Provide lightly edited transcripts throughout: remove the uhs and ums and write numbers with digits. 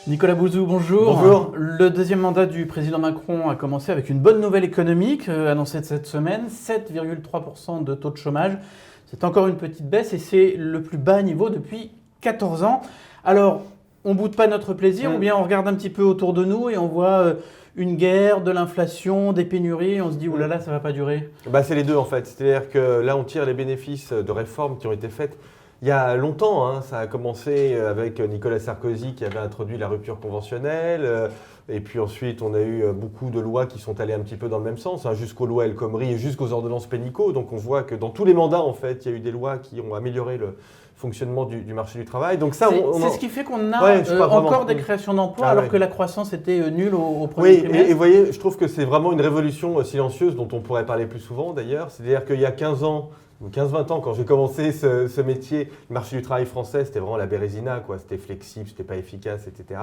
Nicolas Bouzou, bonjour. Bonjour. Le deuxième mandat du président Macron a commencé avec une bonne nouvelle économique annoncée cette semaine, 7,3% de taux de chômage. C'est encore une petite baisse et c'est le plus bas niveau depuis 14 ans. Alors, on ne boude pas notre plaisir ou bien on regarde un petit peu autour de nous et on voit une guerre, de l'inflation, des pénuries et on se dit « oulala, ça ne va pas durer ». C'est les deux en fait. C'est-à-dire que là, on tire les bénéfices de réformes qui ont été faites il y a longtemps. Ça a commencé avec Nicolas Sarkozy qui avait introduit la rupture conventionnelle. Et puis ensuite, on a eu beaucoup de lois qui sont allées un petit peu dans le même sens, jusqu'aux lois El Khomri et jusqu'aux ordonnances Pénicaud. Donc on voit que dans tous les mandats, en fait, il y a eu des lois qui ont amélioré le fonctionnement du marché du travail. Donc ça, c'est ce qui fait qu'on a encore des créations d'emplois alors que la croissance était nulle au premier trimestre. Et vous voyez, je trouve que c'est vraiment une révolution silencieuse dont on pourrait parler plus souvent d'ailleurs. C'est-à-dire qu'il y a 15 ans, ou 15-20 ans, quand j'ai commencé ce métier, le marché du travail français, c'était vraiment la bérésina, quoi. C'était flexible, c'était pas efficace, etc.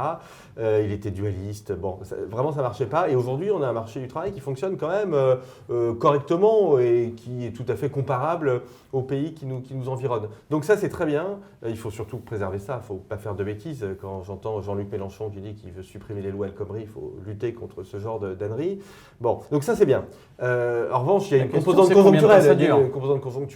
Il était dualiste. Bon, vraiment, ça marchait pas. Et aujourd'hui, on a un marché du travail qui fonctionne quand même correctement et qui est tout à fait comparable aux pays qui nous environnent. Donc ça, c'est très bien. Il faut surtout préserver ça. Il ne faut pas faire de bêtises. Quand j'entends Jean-Luc Mélenchon qui dit qu'il veut supprimer les lois El Khomri, il faut lutter contre ce genre d'âneries. Bon, donc ça, c'est bien. En revanche, il y a une composante conjoncturelle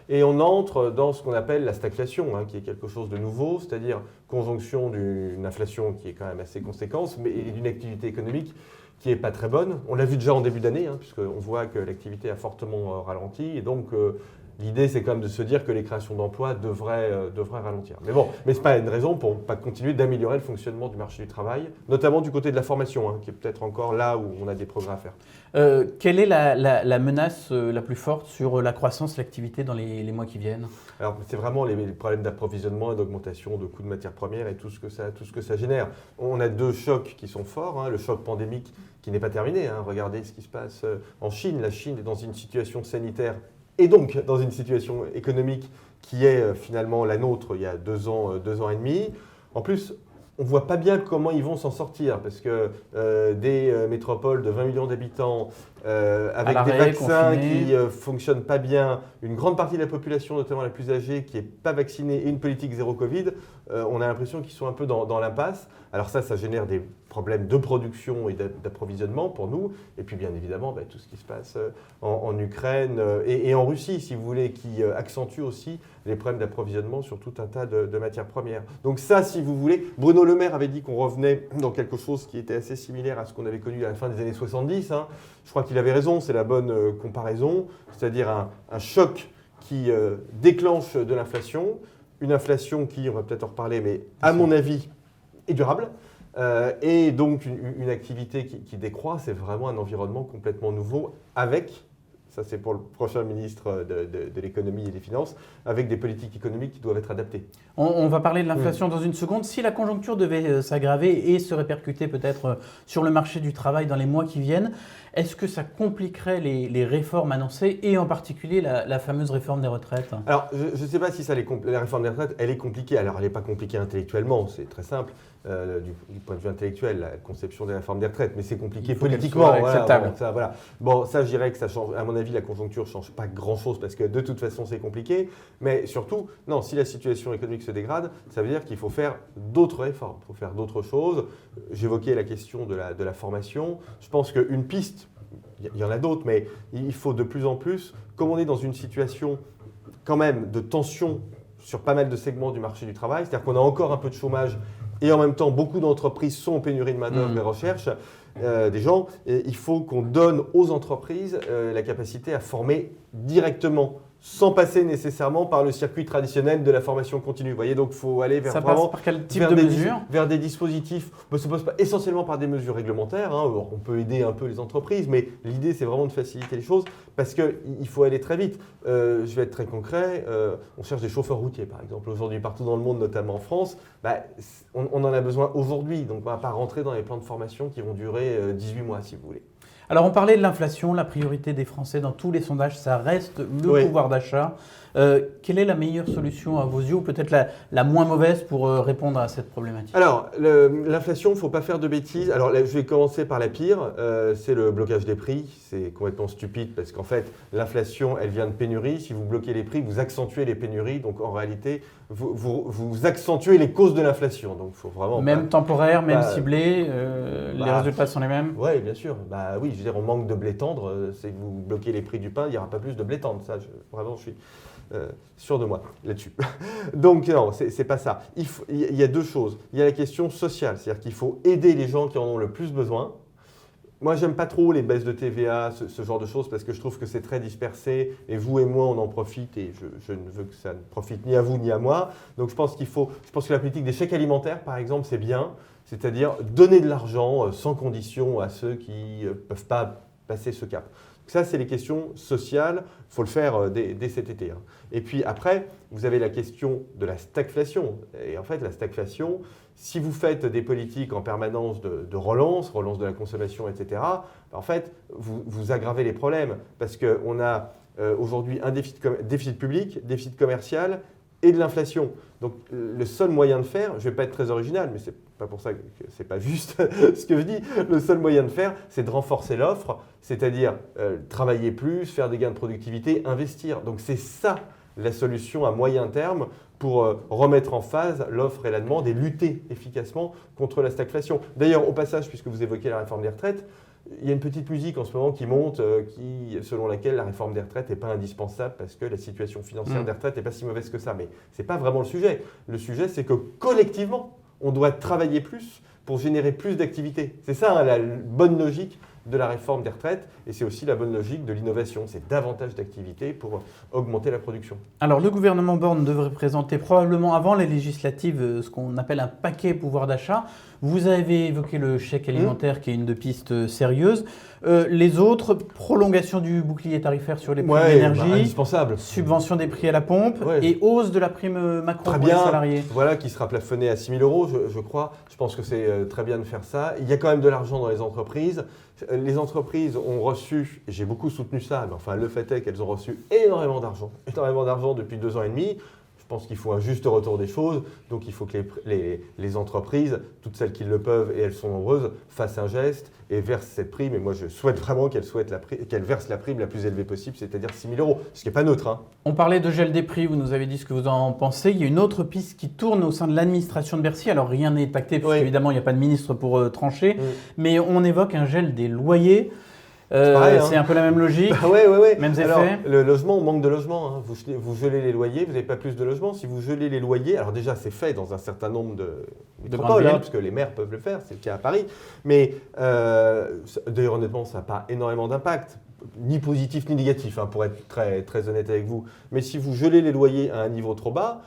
et on entre dans ce qu'on appelle la stagflation, qui est quelque chose de nouveau, c'est-à-dire conjonction d'une inflation qui est quand même assez conséquente, mais d'une activité économique qui n'est pas très bonne. On l'a vu déjà en début d'année, puisqu'on voit que l'activité a fortement ralenti. Et donc, l'idée, c'est quand même de se dire que les créations d'emplois devraient ralentir. Mais bon, ce n'est pas une raison pour ne pas continuer d'améliorer le fonctionnement du marché du travail, notamment du côté de la formation, qui est peut-être encore là où on a des progrès à faire. Quelle est la menace la plus forte sur la croissance, l'activité dans les mois qui viennent ? Alors, c'est vraiment les problèmes d'approvisionnement et d'augmentation de coûts de matières premières et tout ce que ça génère. On a deux chocs qui sont forts. Le choc pandémique qui n'est pas terminé. Regardez ce qui se passe en Chine. La Chine est dans une situation sanitaire et donc dans une situation économique qui est finalement la nôtre il y a 2 ans et demi. En plus, on ne voit pas bien comment ils vont s'en sortir parce que des métropoles de 20 millions d'habitants avec des vaccins qui ne fonctionnent pas bien, une grande partie de la population, notamment la plus âgée, qui n'est pas vaccinée et une politique zéro Covid, on a l'impression qu'ils sont un peu dans l'impasse. Alors ça génère des problèmes de production et d'approvisionnement pour nous. Et puis bien évidemment, tout ce qui se passe en Ukraine et en Russie, si vous voulez, qui accentue aussi les problèmes d'approvisionnement sur tout un tas de matières premières. Donc ça, si vous voulez, Bruno Le Maire avait dit qu'on revenait dans quelque chose qui était assez similaire à ce qu'on avait connu à la fin des années 70. Je crois qu'il avait raison, c'est la bonne comparaison, c'est-à-dire un choc qui déclenche de l'inflation, une inflation qui, on va peut-être en reparler, mais à mon avis, est durable. Et donc une activité qui décroît, c'est vraiment un environnement complètement nouveau avec, ça c'est pour le prochain ministre de l'économie et des finances, avec des politiques économiques qui doivent être adaptées. On va parler de l'inflation dans une seconde. Si la conjoncture devait s'aggraver et se répercuter peut-être sur le marché du travail dans les mois qui viennent, est-ce que ça compliquerait les réformes annoncées et en particulier la fameuse réforme des retraites ? Alors, je ne sais pas si la réforme des retraites, elle est compliquée. Alors, elle n'est pas compliquée intellectuellement, c'est très simple. Du point de vue intellectuel, la conception des réformes des retraites, mais c'est compliqué politiquement. Acceptable. Ça, je dirais que ça change. À mon avis, la conjoncture ne change pas grand-chose parce que de toute façon, c'est compliqué. Mais surtout, non, si la situation économique se dégrade, ça veut dire qu'il faut faire d'autres réformes, il faut faire d'autres choses. J'évoquais la question de la formation. Je pense qu'une piste, il y en a d'autres, mais il faut de plus en plus, comme on est dans une situation quand même de tension sur pas mal de segments du marché du travail, c'est-à-dire qu'on a encore un peu de chômage et en même temps, beaucoup d'entreprises sont en pénurie de main-d'œuvre et recherchent des gens. Et il faut qu'on donne aux entreprises la capacité à former directement, sans passer nécessairement par le circuit traditionnel de la formation continue. Vous voyez, donc il faut aller vers, ça passe par quel type de mesures ? Vers des dispositifs. Ça ne passe pas essentiellement par des mesures réglementaires. On peut aider un peu les entreprises, mais l'idée, c'est vraiment de faciliter les choses parce qu'il faut aller très vite. Je vais être très concret. On cherche des chauffeurs routiers, par exemple, aujourd'hui, partout dans le monde, notamment en France. On en a besoin aujourd'hui. Donc, on ne va pas rentrer dans les plans de formation qui vont durer 18 mois, si vous voulez. Alors on parlait de l'inflation, la priorité des Français dans tous les sondages, ça reste le Oui. pouvoir d'achat. Quelle est la meilleure solution à vos yeux, ou peut-être la moins mauvaise pour répondre à cette problématique? Alors, l'inflation, il ne faut pas faire de bêtises. Alors, là, je vais commencer par la pire, c'est le blocage des prix. C'est complètement stupide parce qu'en fait, l'inflation, elle vient de pénuries. Si vous bloquez les prix, vous accentuez les pénuries. Donc, en réalité, vous accentuez les causes de l'inflation. Donc, il faut vraiment Même temporaire, même bah, ciblé, les résultats sont les mêmes? Oui, bien sûr. Bah oui, je veux dire, on manque de blé tendre. C'est que vous bloquez les prix du pain, il n'y aura pas plus de blé tendre. Ça, vraiment, je suis sûr de moi là-dessus. Donc, non, c'est pas ça. Il y a deux choses. Il y a la question sociale, c'est-à-dire qu'il faut aider les gens qui en ont le plus besoin. Moi, j'aime pas trop les baisses de TVA, ce genre de choses, parce que je trouve que c'est très dispersé, et vous et moi, on en profite, et je ne veux que ça ne profite ni à vous ni à moi. Donc, je pense que la politique des chèques alimentaires, par exemple, c'est bien, c'est-à-dire donner de l'argent sans condition à ceux qui ne peuvent pas passer ce cap. Ça, c'est les questions sociales, il faut le faire dès cet été. Et puis après, vous avez la question de la stagflation. Et en fait, la stagflation, si vous faites des politiques en permanence de relance de la consommation, etc., en fait, vous aggravez les problèmes. Parce qu'on a aujourd'hui un déficit public, déficit commercial et de l'inflation. Donc le seul moyen de faire, je ne vais pas être très original, mais c'est pas pour ça que c'est pas juste ce que je dis, le seul moyen de faire, c'est de renforcer l'offre, c'est-à-dire travailler plus, faire des gains de productivité, investir. Donc c'est ça la solution à moyen terme pour remettre en phase l'offre et la demande et lutter efficacement contre la stagflation. D'ailleurs, au passage, puisque vous évoquez la réforme des retraites, il y a une petite musique en ce moment qui monte, selon laquelle la réforme des retraites n'est pas indispensable parce que la situation financière des retraites n'est pas si mauvaise que ça. Mais ce n'est pas vraiment le sujet. Le sujet, c'est que collectivement, on doit travailler plus pour générer plus d'activité. C'est ça la bonne logique de la réforme des retraites et c'est aussi la bonne logique de l'innovation. C'est davantage d'activité pour augmenter la production. Alors le gouvernement Borne devrait présenter probablement avant les législatives ce qu'on appelle un paquet pouvoir d'achat. Vous avez évoqué le chèque alimentaire qui est une de pistes sérieuses. Les autres, prolongation du bouclier tarifaire sur les prix de l'énergie, indispensable. Subvention des prix à la pompe et hausse de la prime Macron pour les salariés. Voilà, qui sera plafonnée à 6 000 €, je crois. Je pense que c'est très bien de faire ça. Il y a quand même de l'argent dans les entreprises. Les entreprises ont reçu, et j'ai beaucoup soutenu ça, mais enfin le fait est qu'elles ont reçu énormément d'argent depuis 2 ans et demi. Je pense qu'il faut un juste retour des choses, donc il faut que les entreprises, toutes celles qui le peuvent, et elles sont nombreuses, fassent un geste et versent cette prime. Et moi, je souhaite vraiment qu'elles versent la prime la plus élevée possible, c'est-à-dire 6 000 €, ce qui n'est pas neutre. On parlait de gel des prix, vous nous avez dit ce que vous en pensez. Il y a une autre piste qui tourne au sein de l'administration de Bercy. Alors rien n'est acté, parce qu'évidemment, il n'y a pas de ministre pour trancher, mais on évoque un gel des loyers. C'est un peu la même logique, mêmes effets. Alors, le logement, on manque de logements. Vous gelez les loyers, vous n'avez pas plus de logements. Si vous gelez les loyers, alors déjà c'est fait dans un certain nombre de métropoles, parce que les maires peuvent le faire, c'est le cas à Paris. Mais d'ailleurs honnêtement, ça n'a pas énormément d'impact, ni positif ni négatif, pour être très, très honnête avec vous. Mais si vous gelez les loyers à un niveau trop bas,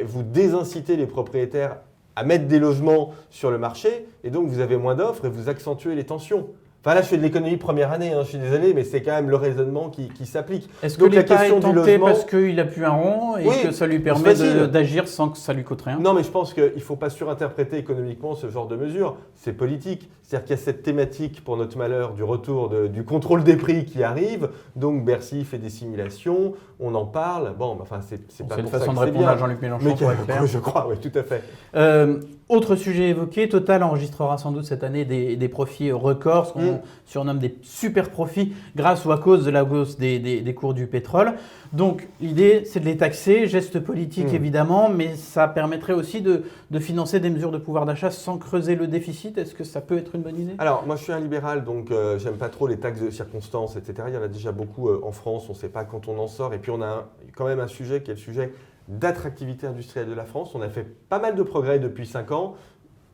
vous désincitez les propriétaires à mettre des logements sur le marché, et donc vous avez moins d'offres et vous accentuez les tensions. Enfin là, je fais de l'économie première année, je suis désolé, mais c'est quand même le raisonnement qui s'applique. Est-ce que l'État est tenté parce qu'il appuie un rond et que ça lui permet d'agir sans que ça lui coûte rien? Non, mais je pense qu'il ne faut pas surinterpréter économiquement ce genre de mesures. C'est politique. C'est-à-dire qu'il y a cette thématique, pour notre malheur, du retour du contrôle des prix qui arrive. Donc Bercy fait des simulations, on en parle. Bon, enfin, c'est pas une pour ça façon que de c'est répondre bien. à Jean-Luc Mélenchon, pour être clair. Je crois, oui, tout à fait. Autre sujet évoqué, Total enregistrera sans doute cette année des profits records, ce qu'on surnomme des super profits, grâce ou à cause de la hausse des cours du pétrole. Donc l'idée, c'est de les taxer, geste politique évidemment, mais ça permettrait aussi de financer des mesures de pouvoir d'achat sans creuser le déficit. Est-ce que ça peut être une bonne idée? Alors moi je suis un libéral, donc j'aime pas trop les taxes de circonstance, etc. Il y en a déjà beaucoup en France, on ne sait pas quand on en sort. Et puis on a quand même un sujet qui est le sujet d'attractivité industrielle de la France. On a fait pas mal de progrès depuis 5 ans.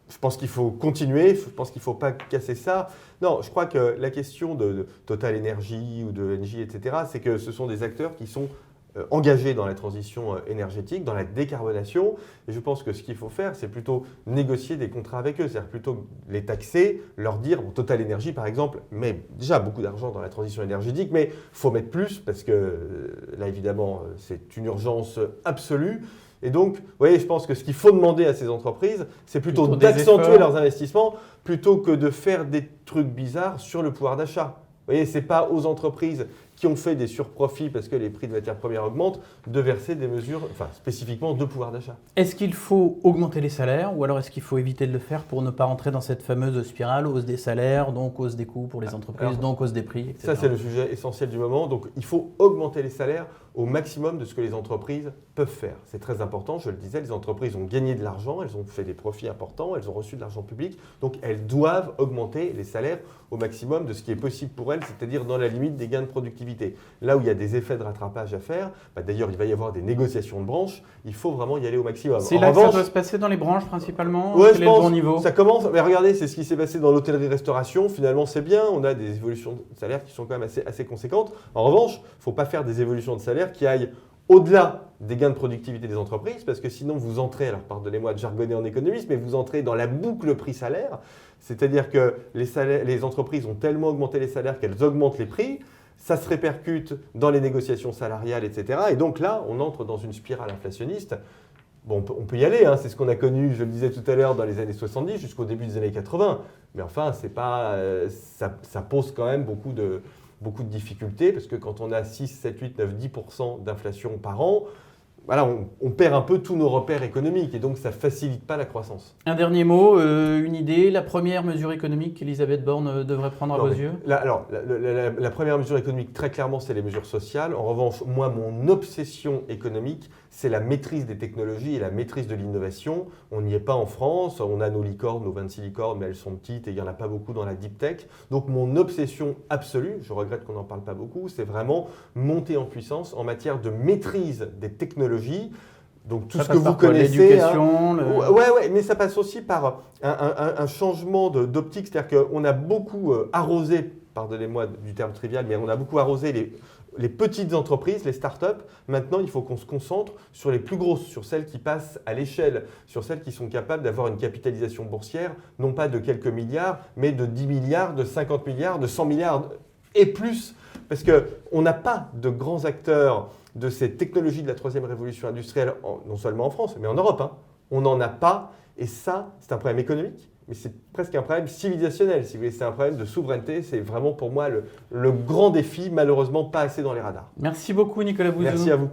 Je pense qu'il faut continuer, je pense qu'il ne faut pas casser ça. Non, je crois que la question de Total Energy ou de Engie, etc., c'est que ce sont des acteurs qui sont engagés dans la transition énergétique, dans la décarbonation. Et je pense que ce qu'il faut faire, c'est plutôt négocier des contrats avec eux. C'est-à-dire plutôt les taxer, leur dire, Total Energy par exemple, met déjà beaucoup d'argent dans la transition énergétique, mais il faut mettre plus parce que là, évidemment, c'est une urgence absolue. Et donc, vous voyez, je pense que ce qu'il faut demander à ces entreprises, c'est plutôt d'accentuer leurs investissements plutôt que de faire des trucs bizarres sur le pouvoir d'achat. Vous voyez, ce n'est pas aux entreprises qui ont fait des surprofits parce que les prix de matières premières augmentent de verser des mesures, spécifiquement de pouvoir d'achat. Est-ce qu'il faut augmenter les salaires ou alors est-ce qu'il faut éviter de le faire pour ne pas rentrer dans cette fameuse spirale, hausse des salaires, donc hausse des coûts pour les entreprises, donc hausse des prix, etc. Ça, c'est le sujet essentiel du moment. Donc, il faut augmenter les salaires au maximum de ce que les entreprises peuvent faire. C'est très important, je le disais, les entreprises ont gagné de l'argent, elles ont fait des profits importants, elles ont reçu de l'argent public, donc elles doivent augmenter les salaires au maximum de ce qui est possible pour elles, c'est-à-dire dans la limite des gains de productivité. Là où il y a des effets de rattrapage à faire, d'ailleurs il va y avoir des négociations de branches, il faut vraiment y aller au maximum. C'est là que ça doit se passer dans les branches principalement. Ouais, quel est le bon niveau? Ça commence, mais regardez, c'est ce qui s'est passé dans l'hôtellerie-restauration, finalement c'est bien, on a des évolutions de salaire qui sont quand même assez conséquentes. En revanche, il ne faut pas faire des évolutions de salaire qui aillent au-delà des gains de productivité des entreprises, parce que sinon vous entrez, alors pardonnez-moi de jargonner en économiste, mais vous entrez dans la boucle prix-salaire, c'est-à-dire que les entreprises ont tellement augmenté les salaires qu'elles augmentent les prix, ça se répercute dans les négociations salariales, etc. Et donc là, on entre dans une spirale inflationniste. Bon, on peut y aller, hein, c'est ce qu'on a connu, je le disais tout à l'heure, dans les années 70 jusqu'au début des années 80, mais enfin, c'est pas, ça pose quand même beaucoup de difficultés, parce que quand on a 6, 7, 8, 9, 10% d'inflation par an, voilà, on perd un peu tous nos repères économiques et donc ça ne facilite pas la croissance. Un dernier mot, une idée, la première mesure économique qu'Elisabeth Borne devrait prendre à vos yeux? La première mesure économique, très clairement, c'est les mesures sociales. En revanche, moi, mon obsession économique, c'est la maîtrise des technologies et la maîtrise de l'innovation. On n'y est pas en France, on a nos licornes, nos 26 licornes, mais elles sont petites et il n'y en a pas beaucoup dans la deep tech. Donc mon obsession absolue, je regrette qu'on n'en parle pas beaucoup, c'est vraiment monter en puissance en matière de maîtrise des technologies. Donc tout ce que vous connaissez, l'éducation, ouais, mais ça passe aussi par un changement d'optique, c'est-à-dire qu'on a beaucoup arrosé, pardonnez-moi du terme trivial, mais on a beaucoup arrosé les petites entreprises, les startups. Maintenant, il faut qu'on se concentre sur les plus grosses, sur celles qui passent à l'échelle, sur celles qui sont capables d'avoir une capitalisation boursière, non pas de quelques milliards, mais de 10 milliards, de 50 milliards, de 100 milliards et plus. Parce qu'on n'a pas de grands acteurs de ces technologies de la troisième révolution industrielle, non seulement en France, mais en Europe. Hein. On n'en a pas. Et ça, c'est un problème économique, mais c'est presque un problème civilisationnel. Si vous voulez, c'est un problème de souveraineté. C'est vraiment pour moi le grand défi, malheureusement pas assez dans les radars. Merci beaucoup Nicolas Bouzou. Merci à vous.